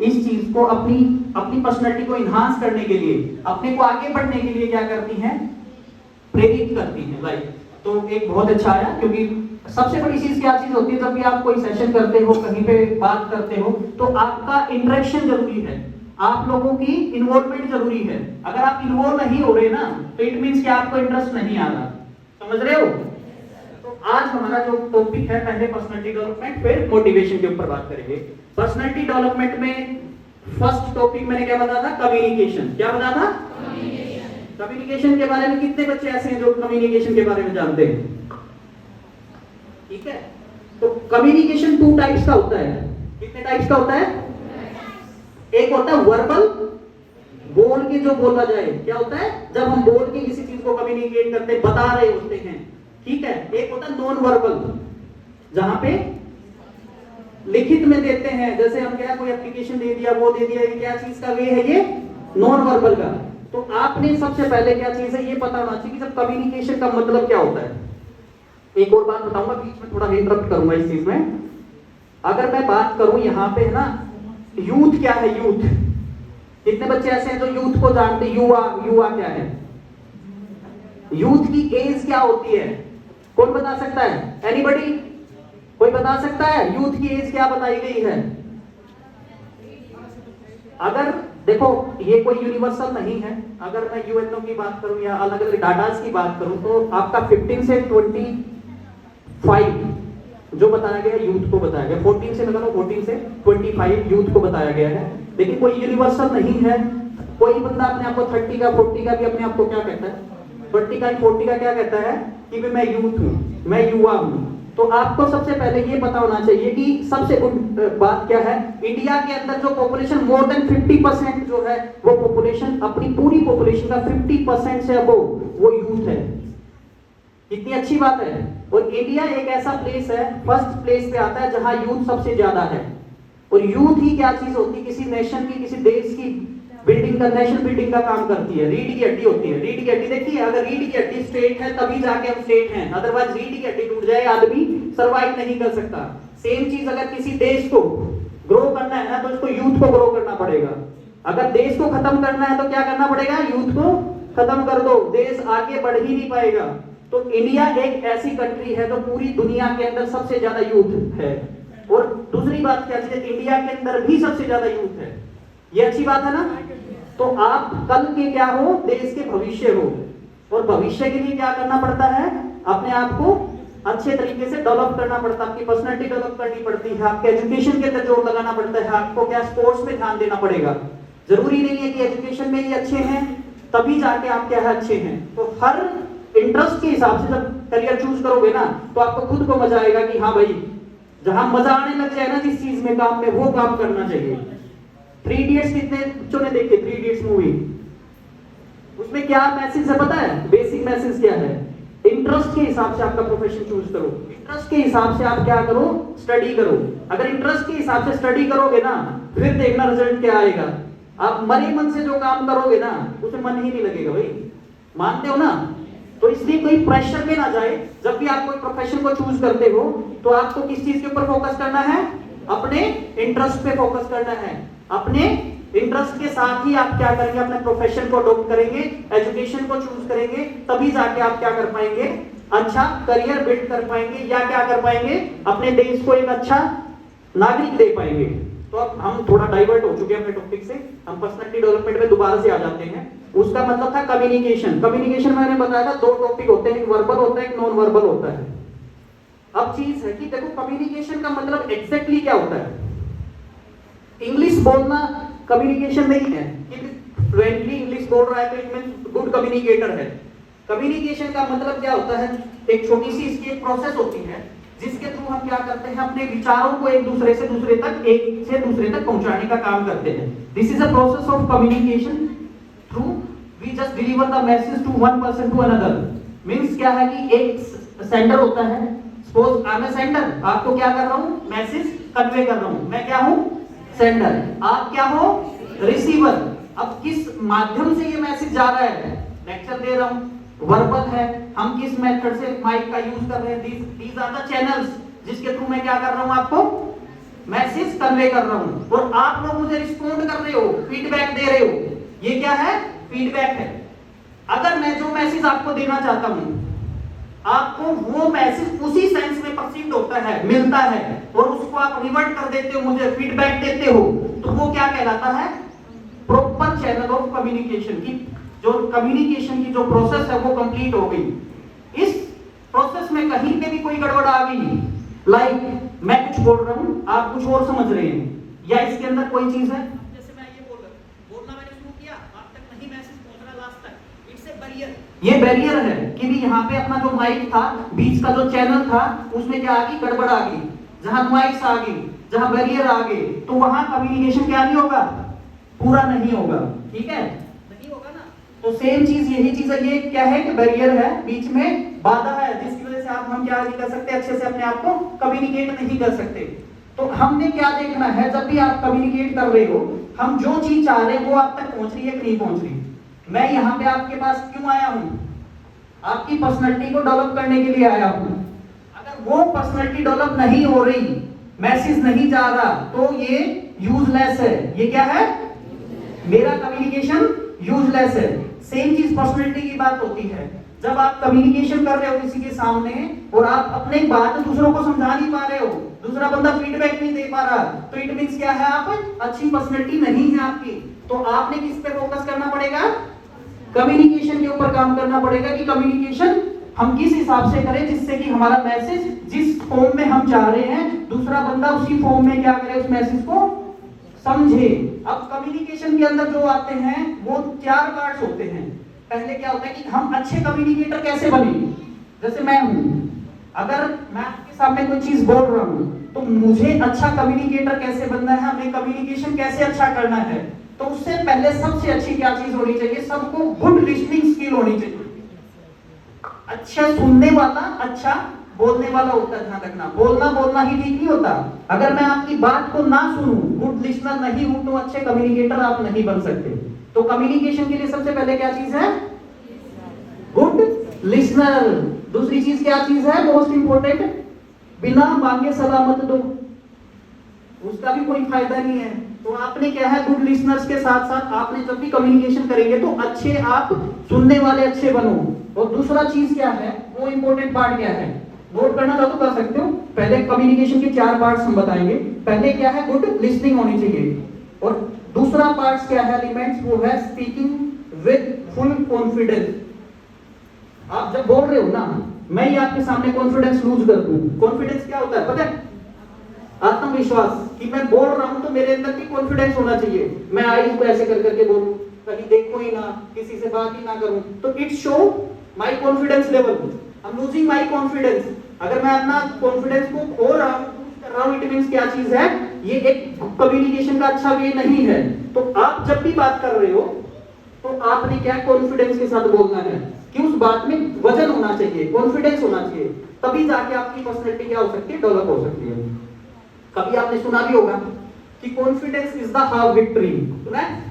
इस चीज को अपनी अपनी पर्सनैलिटी को इन्हांस करने के लिए, अपने को आगे बढ़ने के लिए क्या करती हैं, प्रेरित करती हैं। राइट, तो एक बहुत अच्छा आया, क्योंकि सबसे बड़ी चीज क्या चीज होती है, जब भी आप कोई सेशन करते हो, कहीं पे बात करते हो, तो आपका इंटरेक्शन जरूरी है, आप लोगों की इन्वॉल्वमेंट जरूरी है। अगर आप इन्वॉल्व नहीं हो रहे ना, तो इट मींस कि आपको इंटरेस्ट नहीं आ रहा। समझ रहे हो? तो आज हमारा जो टॉपिक है, पहले पर्सनालिटी डेवलपमेंट, फिर मोटिवेशन के ऊपर बात करेंगे। पर्सनालिटी डेवलपमेंट में फर्स्ट टॉपिक मैंने क्या बताया था, कम्युनिकेशन। क्या बताया था? कम्युनिकेशन के बारे में कितने बच्चे ऐसे हैं जो कम्युनिकेशन के बारे में जानते हैं? ठीक है, तो कम्युनिकेशन 2 टाइप्स का होता है। कितने टाइप्स का होता है? एक होता है वर्बल, बोल के जो बोला जाए। क्या होता है? जब हम बोल के किसी चीज को कम्युनिकेट करते, बता रहे होते हैं। ठीक है, एक होता है नॉन वर्बल, जहां पे लिखित में देते हैं, जैसे हम क्या कोई एप्लीकेशन दे दिया, वो दे दिया, ये क्या चीज का वे है, ये नॉन वर्बल का। तो आपने सबसे पहले क्या चीज है ये पता होना चाहिए कि जब कम्युनिकेशन का मतलब क्या होता है। एक और बात बताऊंगा, बीच में थोड़ा इंटरप्ट करूंगा इस चीज में। अगर मैं बात करूं यहाँ पे है ना, यूथ क्या है? यूथ, कितने बच्चे ऐसे हैं जो यूथ को जानते हैं? युवा, युवा क्या है? यूथ की एज क्या होती है? कौन बता सकता है? एनीबडी? कोई बता सकता है यूथ की एज क्या बताई गई है? अगर देखो, ये कोई यूनिवर्सल नहीं है। अगर मैं यूएनओ की बात करूं या अलग अलग डाटास की बात करूं, तो आपका 15 से 25 जो बताया गया यूथ को बताया गया। 14 से लगाओ, 14 से 25 यूथ को बताया गया है। लेकिन कोई यूनिवर्सल नहीं है। कोई बंदा अपने आप को 30 का 40 का भी अपने आप को क्या कहता है, 30 का 40 का क्या कहता है कि मैं यूथ हूं, मैं युवा हूं। तो आपको सबसे पहले ये पता होना चाहिए कि सबसे बात क्या है, इंडिया के अंदर जो पॉपुलेशन मोर देन 50% जो है, वो पॉपुलेशन, अपनी पूरी पॉपुलेशन का 50% से अबो वो यूथ है। कितनी अच्छी बात है। और इंडिया एक ऐसा प्लेस है, फर्स्ट प्लेस पे आता है जहां यूथ सबसे ज्यादा है। और यूथ ही क्या चीज होती है, किसी नेशन की, किसी देश की बिल्डिंग का, नेशनल बिल्डिंग का काम करती है। रीढ़ की हड्डी होती है। रीढ़ की हड्डी देखिए, अगर रीढ़ की हड्डी स्ट्रेट है तभी जाके हम स्ट्रेट हैं, अदरवाइज रीढ़ की हड्डी टूट जाए आदमी सर्वाइव नहीं कर सकता। सेम चीज अगर किसी देश को ग्रो करना है ना, तो उसको यूथ को ग्रो करना पड़ेगा। अगर देश को खत्म करना है तो क्या करना पड़ेगा, यूथ को खत्म कर दो, देश आगे बढ़ ही नहीं पाएगा। तो इंडिया एक ऐसी कंट्री है जो पूरी दुनिया के अंदर सबसे ज्यादा यूथ है। और दूसरी बात क्या है, इंडिया के अंदर भी सबसे ज्यादा यूथ है। ये अच्छी बात है ना। तो आप कल के क्या हो, देश के भविष्य हो। और भविष्य के लिए क्या करना पड़ता है, अपने आप को अच्छे तरीके से डेवलप करना पड़ता है, आपकी पर्सनालिटी डेवलप करनी पड़ती है, आपके एजुकेशन के अंदर जोर लगाना पड़ता है, आपको क्या स्पोर्ट्स में ध्यान देना पड़ेगा। जरूरी नहीं है कि एजुकेशन में ही अच्छे हैं तभी जाके आप क्या है अच्छे हैं। तो हर इंटरेस्ट के हिसाब से जब करियर चूज करोगे ना, तो आपको खुद को मजा आएगा कि हाँ भाई, जहां मजा आने लग जाए ना जिस चीज में, काम में, वो काम करना चाहिए। 3 इडियट्स कितने बच्चों ने देखी? 3 इडियट्स मूवी, उसमें क्या मैसेज है पता है? बेसिक मैसेज क्या है, इंटरेस्ट के हिसाब से आपका प्रोफेशन चूज करो, इंटरेस्ट के हिसाब से आप क्या करो, स्टडी करो। अगर इंटरेस्ट के हिसाब से स्टडी करोगे ना, फिर देखना रिजल्ट क्या आएगा। आप मरे मन से जो काम करोगे ना, उसमें मन ही नहीं लगेगा भाई, मानते हो ना। तो इसलिए कोई प्रेशर में ना जाए। जब भी आप कोई प्रोफेशन को चूज करते हो, तो आपको किस चीज के ऊपर फोकस करना है, अपने इंटरेस्ट पे फोकस करना है। अपने इंटरेस्ट के साथ ही आप क्या करेंगे, अपने प्रोफेशन को अडॉप्ट करेंगे, एजुकेशन को चूज करेंगे, तभी जाके आप क्या कर पाएंगे, अच्छा करियर बिल्ड कर पाएंगे, या क्या कर पाएंगे, अपने देश को एक अच्छा नागरिक दे पाएंगे। तो अब हम थोड़ा डाइवर्ट हो चुके हैं अपने टॉपिक से, हम पर्सनालिटी डेवलपमेंट में दोबारा से आ जाते हैं। उसका मतलब था कम्युनिकेशन। कम्युनिकेशन मैंने बताया था 2 टॉपिक होते हैं, एक वर्बल होता है, एक नॉन वर्बल होता है। अब चीज है कि देखो, कम्युनिकेशन का मतलब एग्जैक्टली क्या होता है। इंग्लिश बोलना कम्युनिकेशन नहीं है कि फ्लुएंटली इंग्लिश बोल रहा है तो इट मींस गुड कम्युनिकेटर है। कम्युनिकेशन का मतलब क्या होता है, एक छोटी सी इसकी एक प्रोसेस होती है जिसके थ्रू हम क्या करते हैं, अपने विचारों को एक दूसरे से दूसरे तक, एक से दूसरे तक पहुंचाने का काम करते हैं। This is a process of communication through we just deliver the message to one person to another. Means क्या है कि एक सेंडर होता है, suppose I am a sender, आपको क्या कर रहा हूं, मैसेज कन्वे कर रहा हूं, मैं क्या हूं, सेंडर, आप क्या हो, रिसीवर। अब किस माध्यम से ये मैसेज जा रहा है, लेक्चर दे रहा हूं, वर्बल है, हम किस मेथड से माइक का यूज कर रहे हैं, दीज आर द चैनल्स जिसके थ्रू मैं क्या कर रहा हूं, आपको मैसेज कन्वे कर रहा हूं और आप लोग मुझे रिस्पॉन्ड कर रहे हो, फीडबैक दे रहे हो। ये क्या है? फीडबैक है। अगर मैं जो मैसेज आपको देना चाहता हूं, आपको वो मैसेज उसी सेंस में परसीव्ड होता है, मिलता है, और उसको आप रिवर्ट कर देते हो, मुझे फीडबैक देते हो, तो वो क्या कहलाता है? प्रॉपर चैनल ऑफ कम्युनिकेशन की जो कम्युनिकेशन की जो प्रोसेस है वो कंप्लीट हो गई। इस प्रोसेस में कहीं पे भी कोई गड़बड़ आ गई, लाइक मैं कुछ बोल रहा हूं, आप कुछ और समझ रहे हैं, या इसके अंदर कोई चीज है, जैसे मैं ये बोलना मैंने शुरू किया, आप तक नहीं मैसेज पहुंच रहा लास्ट तक, इट्स ए बैरियर। ये बैरियर है कि भी यहाँ पे अपना जो माइक था, बीच का जो चैनल था, उसमें क्या आ गई? गड़बड़ आ गई। जहां नॉइस आ गई, जहां बैरियर आ गई, तो वहां कम्युनिकेशन क्या नहीं होगा? पूरा नहीं होगा। ठीक है, नहीं होगा ना? तो सेम चीज, यही चीज है। ये क्या है कि बैरियर है, बीच में बाधा है, जिसकी वजह से आप हम क्या नहीं कर सकते, अच्छे से अपने आप को कम्युनिकेट नहीं कर सकते। तो हमने क्या देखना है, जब भी आप कम्युनिकेट कर रहे हो, हम जो चीज चाह रहे हैं वो आप तक पहुंच रही है कि नहीं पहुंच रही। मैं यहाँ पे आपके पास क्यों आया हूं? आपकी पर्सनैलिटी को डेवलप करने के लिए आया हूं। अगर वो पर्सनैलिटी डेवलप नहीं हो रही, मैसेज नहीं जा रहा, तो ये यूजलेस है। ये क्या है? मेरा कम्युनिकेशन यूजलेस है। सेम चीज पर्सनैलिटी की बात होती है। जब आप कम्युनिकेशन कर रहे हो किसी के सामने और आप अपने बात दूसरों को समझा नहीं पा रहे हो, दूसरा बंदा फीडबैक नहीं दे पा रहा, तो इट मींस क्या है? आप अच्छी पर्सनैलिटी नहीं है आपकी। तो आपने किस पे फोकस करना पड़ेगा? कम्युनिकेशन के ऊपर काम करना पड़ेगा कि कम्युनिकेशन हम किस हिसाब से करें जिससे कि हमारा मैसेज जिस फॉर्म में हम चाह रहे हैं, दूसरा बंदा उसी फॉर्म में क्या करे, उस मैसेज को समझे। अब कम्युनिकेशन के अंदर जो आते हैं वो 4 पार्ट्स होते हैं। पहले क्या होता है कि हम अच्छे कम्युनिकेटर कैसे बने। जैसे मैं हूं, अगर मैं आपके सामने कोई चीज बोल रहा हूं, तो मुझे अच्छा कम्युनिकेटर कैसे बनना है, हमें कम्युनिकेशन कैसे अच्छा करना है, तो उससे पहले सबसे अच्छी क्या चीज होनी चाहिए? सबको गुड लिसनिंग स्किल होनी चाहिए। अच्छा सुनने वाला अच्छा बोलने वाला होता है। ध्यान रखना, बोलना ही ठीक नहीं होता। अगर मैं आपकी बात को ना सुनूं, गुड लिसनर नहीं हूं, तो अच्छे कम्युनिकेटर आप नहीं बन सकते। तो कम्युनिकेशन के लिए सबसे पहले क्या चीज है? Good listener. दूसरी चीज क्या चीज है? मोस्ट इंपोर्टेंट, बिना मांगे सलामत दो, उसका भी कोई फायदा नहीं है। तो आपने क्या है? गुड लिसनर्स के साथ साथ आपने जब भी कम्युनिकेशन करेंगे तो अच्छे, आप सुनने वाले अच्छे बनो। और दूसरा चीज क्या है, वो इंपॉर्टेंट पार्ट क्या है, नोट करना चाहो तो कर सकते हो। पहले कम्युनिकेशन के 4 पार्ट्स हम बताएंगे। पहले क्या है? गुड लिसनिंग होनी चाहिए। और दूसरा पार्ट क्या है, एलिमेंट्स, वो है स्पीकिंग विद फुल कॉन्फिडेंस। आप जब बोल रहे हो ना, मैं ही आपके सामने कॉन्फिडेंस लूज कर दूं। कॉन्फिडेंस क्या होता है पता है? आत्मविश्वास, कि मैं बोल रहा हूं तो मेरे अंदर भी कॉन्फिडेंस होना चाहिए। मैं आईज को ऐसे कर करके बोलूं, कहीं देखो ही ना, किसी से बात ही ना करूं, तो it show my confidence level. I am losing my confidence. अगर मैं अपना कॉन्फिडेंस को खो रहा हूं, कर रहा हूं, इट मींस क्या चीज है? ये एक कम्युनिकेशन का अच्छा वे नहीं है। तो आप जब भी बात कर रहे हो तो आपने क्या कॉन्फिडेंस के साथ बोलना है कि उस बात में वजन होना चाहिए, कॉन्फिडेंस होना चाहिए, तभी जाके आपकी पर्सनैलिटी क्या हो सकती है? डेवलप हो सकती है। कभी आपने सुना भी होगा कि confidence is the half victory. सुना है?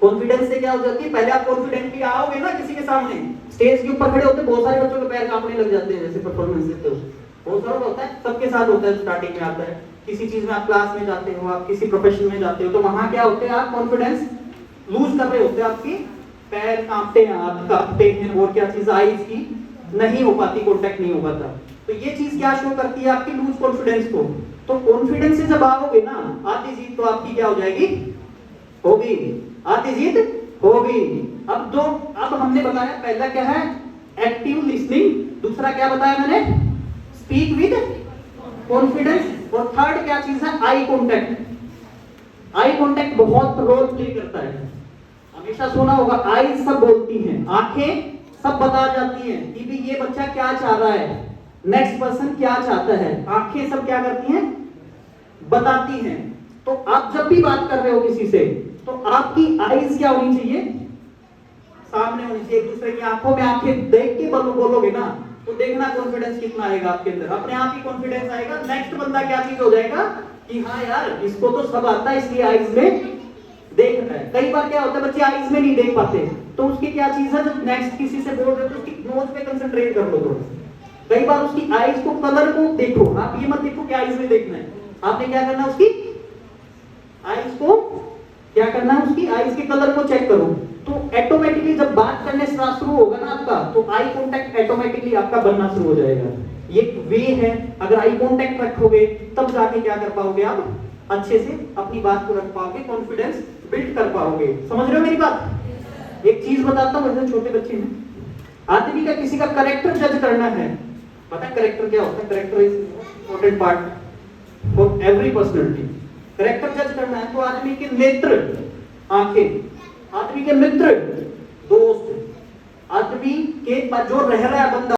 कॉन्फिडेंस से क्या हो जाती है? पहले आप कॉन्फिडेंटली आओगे ना किसी के सामने, स्टेज के ऊपर खड़े होते, बहुत सारे बच्चों के पैर कांपने लग जाते हैं जैसे परफॉर्मेंस देते हो। बहुत सारा होता है, सबके साथ होता है, स्टार्टिंग में आता है। किसी चीज में आप क्लास में जाते हो, आप किसी प्रोफेशन में जाते हो, तो वहां क्या होते हैं? आप कॉन्फिडेंस लूज कर रहे होते हैं, आपकी पैर कांपते हैं, हाथ कांपते हैं, और क्या चीज, आईज की नहीं हो पाती, कॉन्टैक्ट नहीं हो पाता। तो ये चीज क्या शो करती है? आपकी लूज कॉन्फिडेंस को। तो कॉन्फिडेंस से जब आओगे ना, आधी जीत तो आपकी क्या हो जाएगी? होगी, आधी जीत होगी। अब हमने बताया, पहला क्या है? Active listening. दूसरा क्या बताया मैंने? Speak with confidence. और थर्ड क्या चीज है? Eye contact. आई कॉन्टैक्ट बहुत रोल प्ले करता है। हमेशा सुना होगा, आई सब बोलती हैं, आंखें सब बता जाती हैं कि भी ये बच्चा क्या चाह रहा है, नेक्स्ट पर्सन क्या चाहता है। आंखें सब क्या करती हैं? बताती हैं। तो आप जब भी बात कर रहे हो किसी से, तो आपकी आईज क्या होनी चाहिए? सामने होनी चाहिए। एक दूसरे की आंखों में आंखें देख के बोलोगे ना, तो देखना कॉन्फिडेंस कितना आएगा आपके अंदर। अपने आप ही कॉन्फिडेंस आएगा। नेक्स्ट बंदा क्या चीज हो जाएगा कि हाँ यार, इसको तो सब आता है, इसलिए आईज में देख रहा है। कई बार क्या होता है, बच्चे आईज में नहीं देख पाते, तो उसकी क्या चीज है? जब नेक्स्ट किसी से बोल रहे हो तो उसकी नोज पे कंसंट्रेट कर लो। कई बार उसकी आईज को, कलर को देखो, आप ये मत देखो कि आईज में देखना है, आपने क्या करना है, उसकी आईज को क्या करना है, उसकी आईज के कलर को चेक करो। तो ऑटोमेटिकली जब बात करने से शुरू होगा ना आपका, तो आई कांटेक्ट ऑटोमेटिकली आपका बनना शुरू हो जाएगा। ये एक वे है, अगर आई कांटेक्ट रखोगे तब जाके क्या कर पाओगे, आप अच्छे से अपनी बात को रख पाओगे, कॉन्फिडेंस बिल्ड कर पाओगे। समझ रहे हो मेरी बात? एक चीज बताता हूं, जैसे छोटे बच्चे हैं, आदमी का किसी का कैरेक्टर जज करना है, पता है कैरेक्टर क्या होता है? Character is important part for every personality. Character जज करना है तो आदमी के नेत्र, आंखें, आदमी के मित्र, दोस्त, आदमी के जो रह रहा है बंदा,